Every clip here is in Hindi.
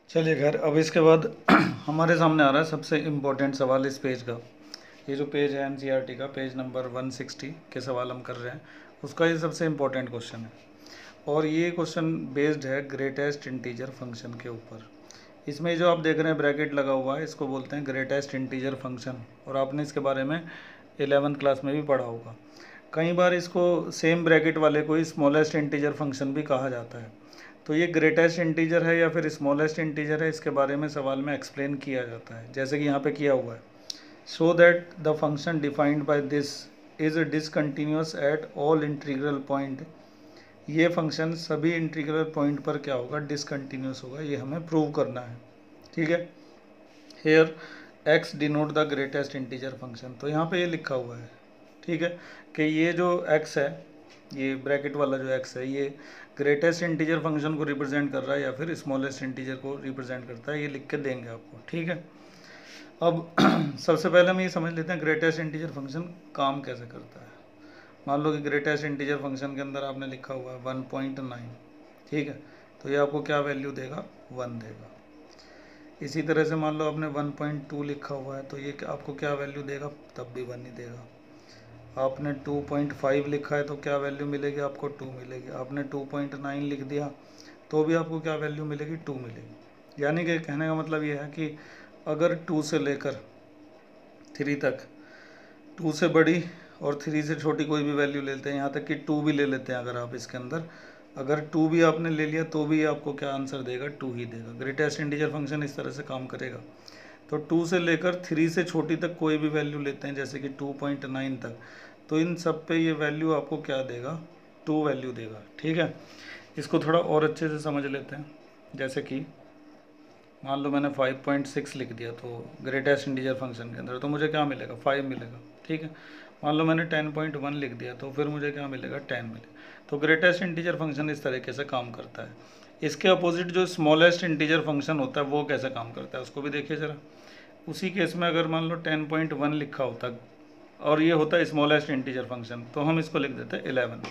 चलिए खैर, अब इसके बाद हमारे सामने आ रहा है सबसे इम्पोर्टेंट सवाल इस पेज का। ये जो पेज है एनसीईआरटी का, पेज नंबर 160 के सवाल हम कर रहे हैं, उसका ये सबसे इम्पोर्टेंट क्वेश्चन है। और ये क्वेश्चन बेस्ड है ग्रेटेस्ट इंटीजर फंक्शन के ऊपर। इसमें जो आप देख रहे हैं ब्रैकेट लगा हुआ है, इसको बोलते हैं ग्रेटेस्ट इंटीजर फंक्शन। और आपने इसके बारे में 11th क्लास में भी पढ़ा होगा। कई बार इसको सेम ब्रैकेट वाले को ही स्मॉलेस्ट इंटीजर फंक्शन भी कहा जाता है। तो ये ग्रेटेस्ट इंटीजर है या फिर स्मॉलेस्ट इंटीजर है, इसके बारे में सवाल में एक्सप्लेन किया जाता है, जैसे कि यहाँ पे किया हुआ है। Show that the function defined by this is discontinuous eight all integral point. ये फंक्शन सभी इंटीग्रल पॉइंट पर क्या होगा, डिसकंटिन्यूअस होगा। ये हमें प्रूव करना है, ठीक है। Here x denote the greatest integer function. तो यहाँ पे ये लिखा हुआ है, ठीक है, कि ये जो x है, ये ब्रैकेट वाला जो x है, ये ग्रेटेस्ट इंटीजर फंक्शन को रिप्रेजेंट कर रहा है या फिर स्मॉलेस्ट इंटीजर को रिप्रेजेंट करता है। ये लिख के देंगे आपको, ठीक है। अब सबसे पहले हम ये समझ लेते हैं ग्रेटेस्ट इंटीजर फंक्शन काम कैसे करता है। मान लो कि ग्रेटेस्ट इंटीजर फंक्शन के अंदर आपने लिखा हुआ है 1.9, ठीक है, तो ये आपको क्या वैल्यू देगा, 1 देगा। इसी तरह से मान लो आपने 1.2 लिखा हुआ है, तो ये आपको क्या वैल्यू देगा, तब भी 1 ही देगा। आपने 2.5 लिखा है तो क्या वैल्यू मिलेगी आपको, 2 मिलेगी। आपने 2.9 लिख दिया तो भी आपको क्या वैल्यू मिलेगी, 2 मिलेगी। यानी कि कहने का मतलब ये है कि अगर 2 से लेकर 3 तक, 2 से बड़ी और 3 से छोटी कोई भी वैल्यू ले लेते हैं, यहाँ तक कि 2 भी ले लेते हैं अगर आप इसके अंदर, अगर 2 भी आपने ले लिया तो भी आपको क्या आंसर देगा, 2 ही देगा। ग्रेटेस्ट इंटीजर फंक्शन इस तरह से काम करेगा। तो 2 से लेकर 3 से छोटी तक कोई भी वैल्यू लेते हैं, जैसे कि 2.9 तक, तो इन सब पे ये वैल्यू आपको क्या देगा, 2 वैल्यू देगा, ठीक है। इसको थोड़ा और अच्छे से समझ लेते हैं। जैसे कि मान लो मैंने 5.6 लिख दिया तो ग्रेटेस्ट इंटीजर फंक्शन के अंदर, तो मुझे क्या मिलेगा, 5 मिलेगा, ठीक है। मान लो मैंने 10.1 लिख दिया तो फिर मुझे क्या मिलेगा, 10 मिलेगा। तो ग्रेटेस्ट इंटीजर फंक्शन इस तरीके से काम करता है। इसके अपोजिट जो स्मॉलेस्ट इंटीजर फंक्शन होता है वो कैसे काम करता है, उसको भी देखिए ज़रा। उसी केस में अगर मान लो 10.1 लिखा होता और ये होता है स्मॉलेस्ट इंटीजर फंक्शन, तो हम इसको लिख देते हैं 11।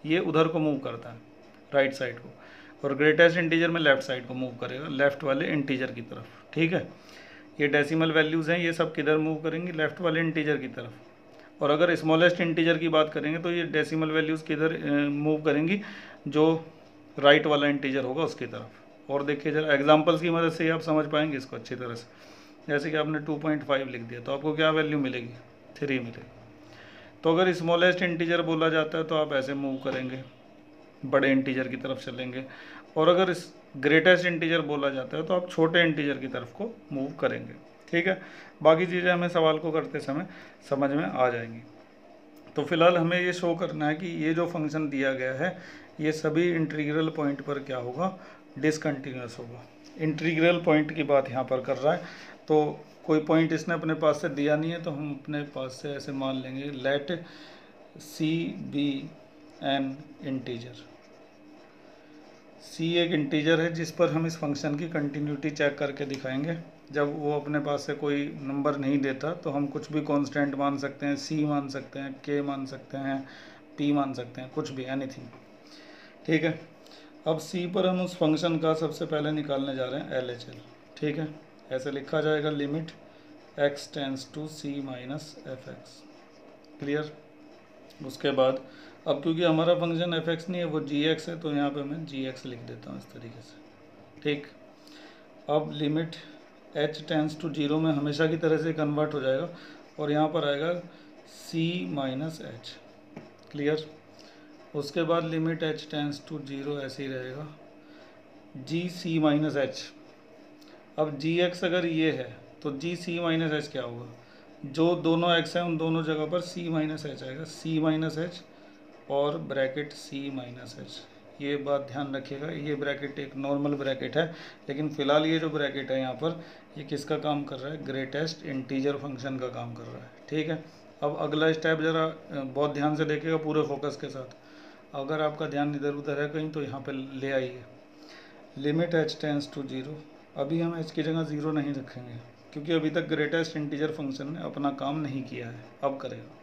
ये उधर को मूव करता है, राइट साइड को, और ग्रेटेस्ट इंटीजर में लेफ्ट साइड को मूव करेगा, लेफ्ट वाले इंटीजर की तरफ, ठीक है। ये डेसिमल वैल्यूज़ हैं, ये सब किधर मूव करेंगी, लेफ्ट वाले इंटीजर की तरफ। और अगर स्मॉलेस्ट इंटीजर की बात करेंगे तो ये डेसिमल वैल्यूज़ किधर मूव करेंगी, जो राइट वाला इंटीजर होगा उसकी तरफ। और देखिए जरा एग्जांपल्स की मदद से ही आप समझ पाएंगे इसको अच्छी तरह से। जैसे कि आपने 2.5 लिख दिया तो आपको क्या वैल्यू मिलेगी, 3 मिलेगी। तो अगर स्मॉलेस्ट इंटीजर बोला जाता है तो आप ऐसे मूव करेंगे, बड़े इंटीजर की तरफ चलेंगे। और अगर इस ग्रेटेस्ट इंटीजर बोला जाता है तो आप छोटे इंटीजर की तरफ को मूव करेंगे, ठीक है। बाकी चीज़ें हमें सवाल को करते समय समझ में आ जाएंगी। तो फिलहाल हमें ये शो करना है कि ये जो फंक्शन दिया गया है ये सभी इंटीग्रल पॉइंट पर क्या होगा, डिसकंटिन्यूअस होगा। इंटीग्रल पॉइंट की बात यहाँ पर कर रहा है, तो कोई पॉइंट इसने अपने पास से दिया नहीं है, तो हम अपने पास से ऐसे मान लेंगे, let C B an integer. सी एक इंटीजर है जिस पर हम इस फंक्शन की कंटिन्यूटी चेक करके दिखाएंगे। जब वो अपने पास से कोई नंबर नहीं देता तो हम कुछ भी कांस्टेंट मान सकते हैं, सी मान सकते हैं, के मान सकते हैं, पी मान सकते हैं, कुछ भी, एनीथिंग, ठीक है। अब सी पर हम उस फंक्शन का सबसे पहले निकालने जा रहे हैं LHL, ठीक है। ऐसे लिखा जाएगा, limit x tends to c minus f x, clear. उसके बाद अब क्योंकि हमारा फंक्शन f(x) नहीं है, वो g(x) है, तो यहाँ पे मैं g(x) लिख देता हूँ इस तरीके से, ठीक। अब लिमिट h टेंस टू 0 में हमेशा की तरह से कन्वर्ट हो जाएगा और यहाँ पर आएगा c माइनस एच, क्लियर। उसके बाद लिमिट h टेंस टू 0 ऐसे ही रहेगा, जी सी माइनस एच। अब g(x) अगर ये है तो जी सी माइनस एच क्या होगा, जो दोनों x हैं उन दोनों जगह पर c माइनस एच आएगा, c माइनस एच और ब्रैकेट c माइनस एच। ये बात ध्यान रखिएगा, ये ब्रैकेट एक नॉर्मल ब्रैकेट है, लेकिन फ़िलहाल ये जो ब्रैकेट है यहाँ पर ये किसका काम कर रहा है, ग्रेटेस्ट इंटीजर फंक्शन का काम कर रहा है, ठीक है। अब अगला स्टेप ज़रा बहुत ध्यान से देखिएगा, पूरे फोकस के साथ। अगर आपका ध्यान इधर उधर है कहीं तो यहाँ पर ले आइए। लिमिट h टेंस टू 0, अभी हम h की जगह 0 नहीं रखेंगे क्योंकि अभी तक ग्रेटेस्ट इंटीजर फंक्शन ने अपना काम नहीं किया है, अब करेगा।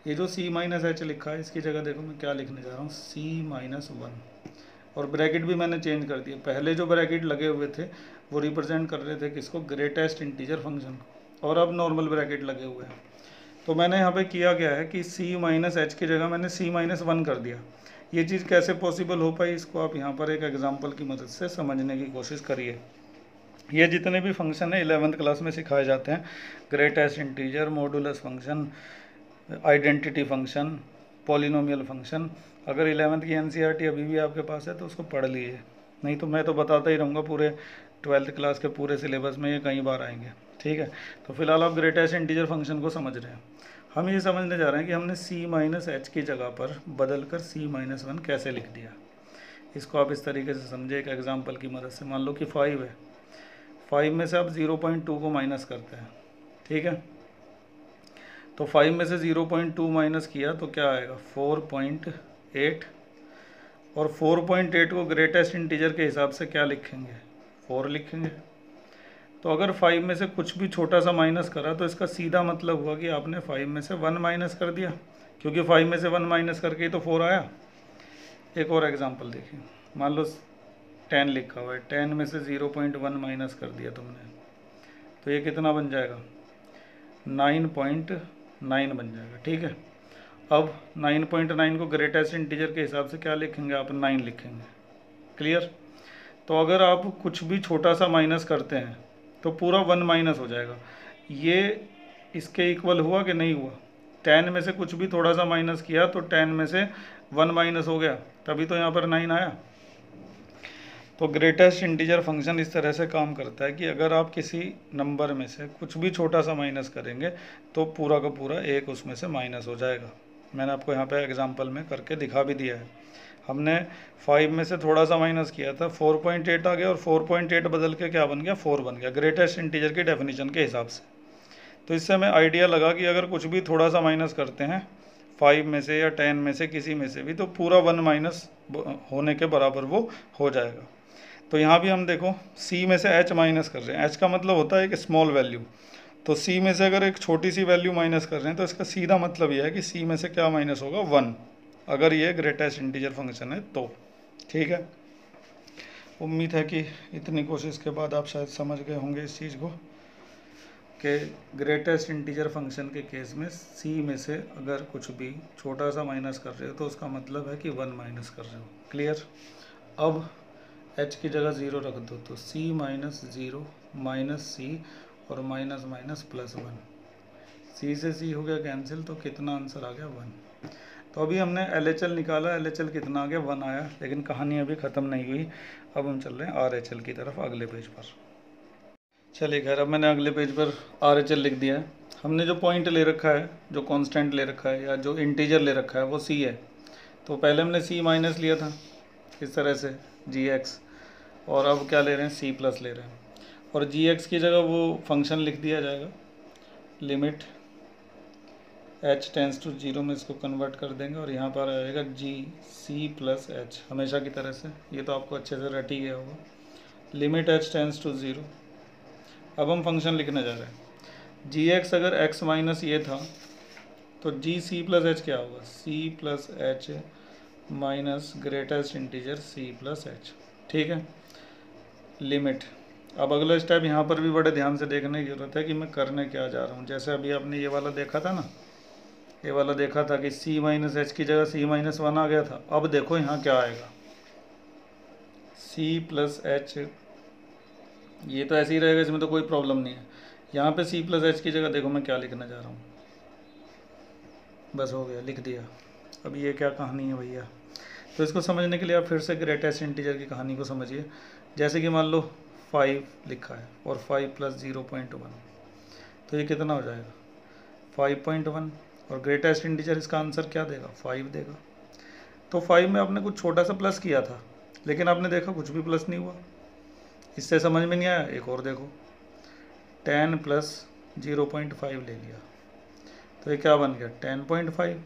ये जो c माइनस एच लिखा है इसकी जगह देखो मैं क्या लिखने जा रहा हूँ, c माइनस 1। और ब्रैकेट भी मैंने चेंज कर दिया। पहले जो ब्रैकेट लगे हुए थे वो रिप्रेजेंट कर रहे थे किसको, ग्रेटेस्ट इंटीजर फंक्शन को, और अब नॉर्मल ब्रैकेट लगे हुए हैं। तो मैंने यहाँ पे किया क्या है कि c माइनस एच की जगह मैंने c माइनस 1 कर दिया। ये चीज़ कैसे पॉसिबल हो पाई, इसको आप यहाँ पर एक एग्जांपल की मदद से समझने की कोशिश करिए। ये जितने भी फंक्शन है 11th क्लास में सिखाए जाते हैं, greatest integer, modulus function, identity function, polynomial function, अगर 11th की एनसीईआरटी अभी भी आपके पास है तो उसको पढ़ लीजिए, नहीं तो मैं तो बताता ही रहूँगा पूरे 12th क्लास के पूरे सिलेबस में, ये कई बार आएंगे। ठीक है, तो फिलहाल आप ग्रेटेस्ट इंटीजर फंक्शन को समझ रहे हैं। हम ये समझने जा रहे हैं कि हमने c माइनस एच की जगह पर बदल कर c माइनस 1 कैसे लिख दिया। इसको आप इस तरीके से समझे एक एग्जाम्पल की मदद से। मान लो कि 5 है, 5 में से आप 0.2 को माइनस करते हैं। ठीक है, तो 5 में से 0.2 माइनस किया तो क्या आएगा, 4.8, और 4.8 को ग्रेटेस्ट इंटीजर के हिसाब से क्या लिखेंगे, 4 लिखेंगे। तो अगर 5 में से कुछ भी छोटा सा माइनस करा तो इसका सीधा मतलब हुआ कि आपने 5 में से 1 माइनस कर दिया, क्योंकि 5 में से 1 माइनस करके ही तो 4 आया। एक और एग्जांपल देखिए, मान लो 10 लिखा हुआ है, 10 में से 0.1 माइनस कर दिया तुमने, तो ये कितना बन जाएगा, 9.9 बन जाएगा। ठीक है, अब 9.9 को ग्रेटेस्ट इंटीजर के हिसाब से क्या लिखेंगे आप, 9 लिखेंगे। क्लियर। तो अगर आप कुछ भी छोटा सा माइनस करते हैं तो पूरा 1 माइनस हो जाएगा। ये इसके इक्वल हुआ कि नहीं हुआ, 10 में से कुछ भी थोड़ा सा माइनस किया तो 10 में से 1 माइनस हो गया, तभी तो यहाँ पर 9 आया। तो ग्रेटेस्ट इंटीजर फंक्शन इस तरह से काम करता है कि अगर आप किसी नंबर में से कुछ भी छोटा सा माइनस करेंगे तो पूरा का पूरा एक उसमें से माइनस हो जाएगा। मैंने आपको यहाँ पे एग्जांपल में करके दिखा भी दिया है। हमने 5 में से थोड़ा सा माइनस किया था, 4.8 आ गया, और 4.8 बदल के क्या बन गया, 4 बन गया, ग्रेटेस्ट इंटीजर की डेफिनेशन के हिसाब से। तो इससे हमें आइडिया लगा कि अगर कुछ भी थोड़ा सा माइनस करते हैं 5 में से या 10 में से किसी में से भी, तो पूरा 1 माइनस होने के बराबर वो हो जाएगा। तो यहाँ भी हम देखो c में से h माइनस कर रहे हैं, h का मतलब होता है एक स्मॉल वैल्यू, तो c में से अगर एक छोटी सी वैल्यू माइनस कर रहे हैं तो इसका सीधा मतलब यह है कि c में से क्या माइनस होगा, 1, अगर ये ग्रेटेस्ट इंटीजर फंक्शन है तो। ठीक है, उम्मीद है कि इतनी कोशिश के बाद आप शायद समझ गए होंगे इस चीज़ को कि ग्रेटेस्ट इंटीजर फंक्शन के केस में c में से अगर कुछ भी छोटा सा माइनस कर रहे हो तो उसका मतलब है कि 1 माइनस कर रहे हो। क्लियर। अब h की जगह 0 रख दो, तो c माइनस 0 माइनस c और माइनस माइनस प्लस 1, c से c हो गया कैंसिल, तो कितना आंसर आ गया, 1। तो अभी हमने LHL निकाला, LHL कितना आ गया, 1 आया, लेकिन कहानी अभी ख़त्म नहीं हुई। अब हम चल रहे हैं RHL की तरफ अगले पेज पर। चलिए खैर, अब मैंने अगले पेज पर RHL लिख दिया है। हमने जो पॉइंट ले रखा है, जो कांस्टेंट ले रखा है या जो इंटीजर ले रखा है वो c है। तो पहले हमने c माइनस लिया था इस तरह से gx, और अब क्या ले रहे हैं, c प्लस ले रहे हैं, और gx की जगह वो फंक्शन लिख दिया जाएगा, लिमिट h टेंस टू 0 में इसको कन्वर्ट कर देंगे, और यहाँ पर आएगा g c प्लस h, हमेशा की तरह से। ये तो आपको अच्छे से रट ही गया होगा, लिमिट h टेंस टू 0। अब हम फंक्शन लिखने जा रहे हैं, gx अगर x माइनस ये था तो g c प्लस h क्या होगा, c plus h minus greatest integer c plus h। ठीक है, लिमिट। अब अगला स्टेप यहाँ पर भी बड़े ध्यान से देखने की जरूरत है कि मैं करने क्या जा रहा हूँ। जैसे अभी आपने ये वाला देखा था ना, ये वाला देखा था कि c माइनस एच की जगह c माइनस 1 आ गया था। अब देखो यहाँ क्या आएगा, c प्लस एच, ये तो ऐसे ही रहेगा, इसमें तो कोई प्रॉब्लम नहीं है। यहाँ पे c प्लस एच की जगह देखो मैं क्या लिखने जा रहा हूँ, बस हो गया, लिख दिया। अब ये क्या कहानी है भैया, तो इसको समझने के लिए आप फिर से ग्रेटेस्ट इंटीजर की कहानी को समझिए। जैसे कि मान लो 5 लिखा है और 5 प्लस 0.1, तो ये कितना हो जाएगा, 5.1, और ग्रेटेस्ट इंटीजर इसका आंसर क्या देगा, 5 देगा। तो 5 में आपने कुछ छोटा सा प्लस किया था, लेकिन आपने देखा कुछ भी प्लस नहीं हुआ, इससे समझ में नहीं आया। एक और देखो, 10 प्लस 0.5 ले लिया, तो ये क्या बन गया, 10.5,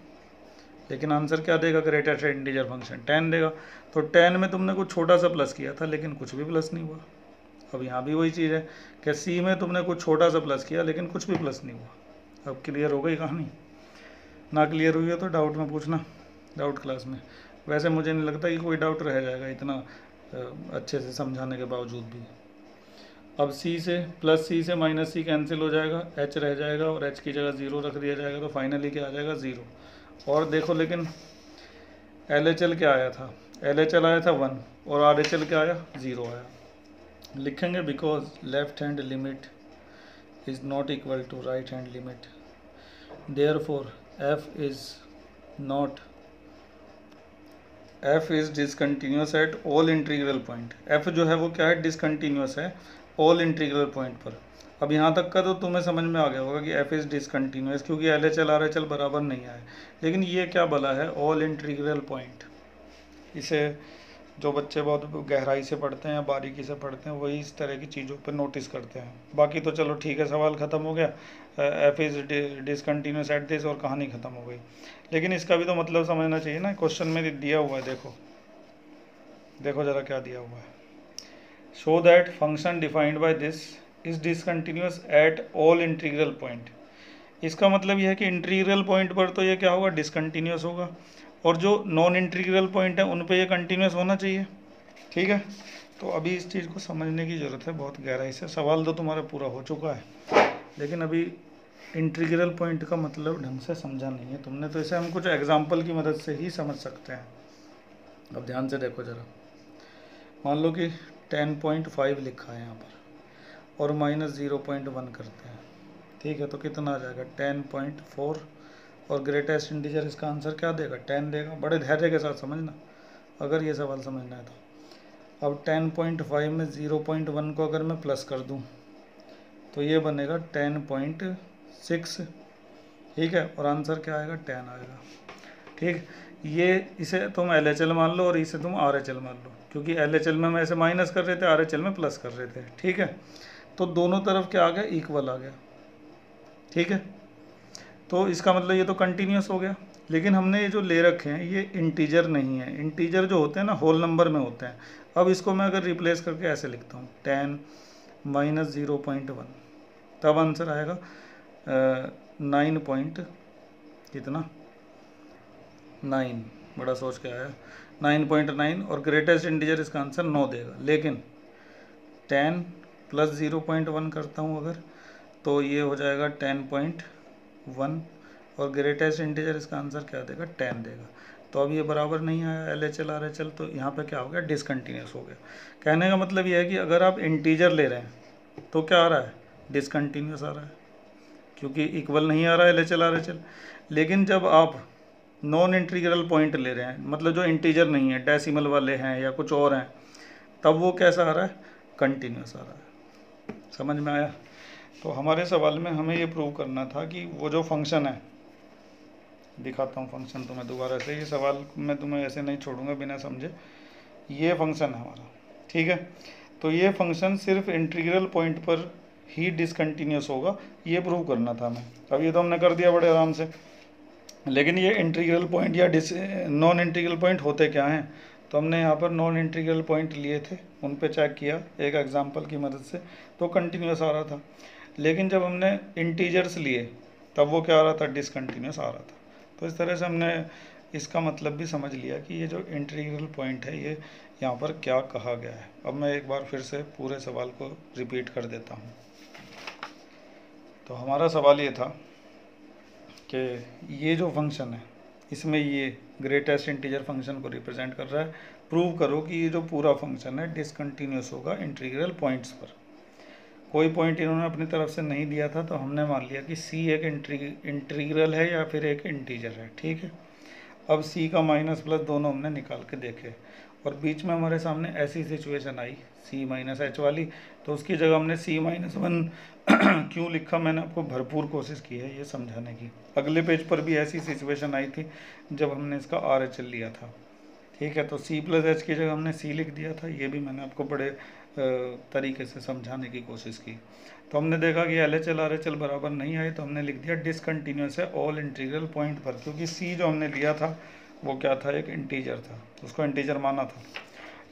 लेकिन आंसर क्या देगा, ग्रेटेस्ट इंटीजर फंक्शन 10 देगा। तो 10 में तुमने कुछ छोटा सा प्लस किया था, लेकिन कुछ भी प्लस नहीं हुआ। अब यहाँ भी वही चीज़ है कि c में तुमने कुछ छोटा सा प्लस किया, लेकिन कुछ भी प्लस नहीं हुआ। अब क्लियर हो गई कहानी, ना क्लियर हुई है तो डाउट में पूछना, डाउट क्लास में। वैसे मुझे नहीं लगता कि कोई डाउट रह जाएगा इतना अच्छे से समझाने के बावजूद भी। अब सी से प्लस सी से माइनस सी कैंसिल हो जाएगा, एच रह जाएगा और एच की जगह ज़ीरो रख दिया जाएगा, तो फाइनली क्या आ जाएगा, ज़ीरो। और देखो लेकिन एल एच एल क्या आया था, एल एच एल आया था 1 और आर एच एल क्या आया, 0 आया। लिखेंगे because left hand limit is not equal to right hand limit, therefore f is discontinuous at all integral point. F जो है वो क्या है, डिसकंटिन्यूस है ऑल इंटीग्रल पॉइंट पर। अब यहाँ तक का तो तुम्हें समझ में आ गया होगा कि एफ इज़ डिसकंटिन्यूस, क्योंकि L H L R H L बराबर नहीं आए। लेकिन ये क्या बोला है, ऑल इंटीग्रल पॉइंट। इसे जो बच्चे बहुत गहराई से पढ़ते हैं या बारीकी से पढ़ते हैं वही इस तरह की चीज़ों पर नोटिस करते हैं। बाकी तो चलो ठीक है, सवाल ख़त्म हो गया, F is discontinuous at this और कहानी ख़त्म हो गई। लेकिन इसका भी तो मतलब समझना चाहिए ना, क्वेश्चन में दिया हुआ है, देखो ज़रा क्या दिया हुआ है। Show that function defined by this is discontinuous at all integral point. इसका मतलब यह है कि इंटीग्रल पॉइंट पर तो ये क्या होगा, डिसकंटिन्यूस होगा, और जो नॉन इंटीग्रल पॉइंट है उन पे ये कंटिन्यूस होना चाहिए। ठीक है, तो अभी इस चीज़ को समझने की ज़रूरत है बहुत गहराई से। सवाल तो तुम्हारा पूरा हो चुका है, लेकिन अभी इंटीग्रल पॉइंट का मतलब ढंग से समझा नहीं है तुमने, तो इसे हम कुछ एग्जाम्पल की मदद से ही समझ सकते हैं। अब ध्यान से देखो ज़रा, मान लो कि 10.5 लिखा है यहाँ पर और -0.1 करते हैं। ठीक है, तो कितना आ जाएगा, 10.4 और ग्रेटेस्ट इंटीजर इसका आंसर क्या देगा, 10 देगा। बड़े धैर्य के साथ समझना अगर ये सवाल समझना है तो। अब 10.5 में 0.1 को अगर मैं प्लस कर दूं तो ये बनेगा 10.6। ठीक है, और आंसर क्या आएगा, 10 आएगा। ठीक, ये इसे तुम एल एच एल मान लो और इसे तुम आर एच एल मान लो, क्योंकि एल एच एल में हम ऐसे माइनस कर रहे थे, आर एच एल में प्लस कर रहे थे। ठीक है, तो दोनों तरफ क्या आ गया, इक्वल आ गया। ठीक है, तो इसका मतलब ये तो कंटिन्यूस हो गया। लेकिन हमने ये जो ले रखे हैं ये इंटीजर नहीं है, इंटीजर जो होते हैं ना होल नंबर में होते हैं। अब इसको मैं अगर रिप्लेस करके ऐसे लिखता हूँ 10 - 0.1, तब आंसर आएगा 9 पॉइंट कितना, 9, बड़ा सोच के आया, 9.9, और ग्रेटेस्ट इंटीजर इसका आंसर 9 देगा। लेकिन 10 + 0.1 करता हूँ अगर, तो ये हो जाएगा 10.1 और ग्रेटेस्ट इंटीजर इसका आंसर क्या देगा, 10 देगा। तो अब ये बराबर नहीं आया L H L R H L, तो यहाँ पे क्या हो गया, डिसकंटिन्यूस हो गया। कहने का मतलब ये है कि अगर आप इंटीजर ले रहे हैं तो क्या आ रहा है, डिसकंटिन्यूस आ रहा है, क्योंकि इक्वल नहीं आ रहा है L H L R H L. लेकिन जब आप नॉन इंटीग्रल पॉइंट ले रहे हैं, मतलब जो इंटीजर नहीं है, डेसिमल वाले हैं या कुछ और हैं, तब वो कैसा आ रहा है, कंटिन्यूस आ रहा है। समझ में आया। तो हमारे सवाल में हमें ये प्रूव करना था कि वो जो फंक्शन है, दिखाता हूँ फंक्शन तुम्हें दोबारा से, ये सवाल मैं तुम्हें ऐसे नहीं छोड़ूंगा बिना समझे। ये फंक्शन है हमारा, ठीक है, तो ये फंक्शन सिर्फ इंटीग्रल पॉइंट पर ही डिसकंटिन्यूस होगा, ये प्रूव करना था हमें। अब ये तो हमने कर दिया बड़े आराम से। लेकिन ये इंटीग्रल पॉइंट या नॉन इंटीग्रल पॉइंट होते क्या हैं, तो हमने यहाँ पर नॉन इंटीग्रल पॉइंट लिए थे, उन पे चेक किया एक एग्जांपल की मदद से, तो कंटिन्यूस आ रहा था। लेकिन जब हमने इंटीजर्स लिए तब वो क्या आ रहा था, डिसकंटिन्यूस आ रहा था। तो इस तरह से हमने इसका मतलब भी समझ लिया कि ये जो इंटीग्रल पॉइंट है ये यहाँ पर क्या कहा गया है। अब मैं एक बार फिर से पूरे सवाल को रिपीट कर देता हूँ। तो हमारा सवाल ये था कि ये जो फंक्शन है इसमें ये ग्रेटेस्ट इंटीजर फंक्शन को रिप्रेजेंट कर रहा है। प्रूव करो कि ये जो पूरा फंक्शन है डिसकंटिन्यूस होगा इंटीग्रल पॉइंट्स पर। कोई पॉइंट इन्होंने अपनी तरफ से नहीं दिया था, तो हमने मान लिया कि सी एक इंटीग्रल है या फिर एक इंटीजर है। ठीक है, अब सी का माइनस प्लस दोनों हमने निकाल के देखे, और बीच में हमारे सामने ऐसी सिचुएशन आई सी माइनस एच वाली, तो उसकी जगह हमने सी -1 क्यों लिखा, मैंने आपको भरपूर कोशिश की है ये समझाने की। अगले पेज पर भी ऐसी सिचुएशन आई थी जब हमने इसका आर एच एल लिया था। ठीक है, तो सी + एच की जगह हमने सी लिख दिया था, ये भी मैंने आपको बड़े तरीके से समझाने की कोशिश की। तो हमने देखा कि L H L R H L बराबर नहीं आए, तो हमने लिख दिया डिसकंटिन्यूस है ऑल इंटीग्रल पॉइंट पर, क्योंकि सी जो हमने लिया था वो क्या था, एक इंटीजर था, उसको इंटीजर माना था।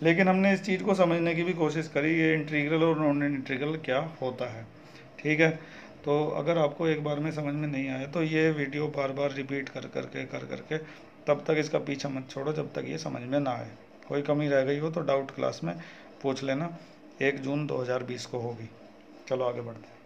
लेकिन हमने इस चीज़ को समझने की भी कोशिश करी ये इंटीग्रल और नॉन इंटीग्रल क्या होता है। ठीक है, तो अगर आपको एक बार में समझ में नहीं आया तो ये वीडियो बार बार रिपीट कर करके तब तक इसका पीछा मत छोड़ो जब तक ये समझ में ना आए। कोई कमी रह गई हो तो डाउट क्लास में पूछ लेना, 1 जून 2020 को होगी। चलो आगे बढ़ते हैं।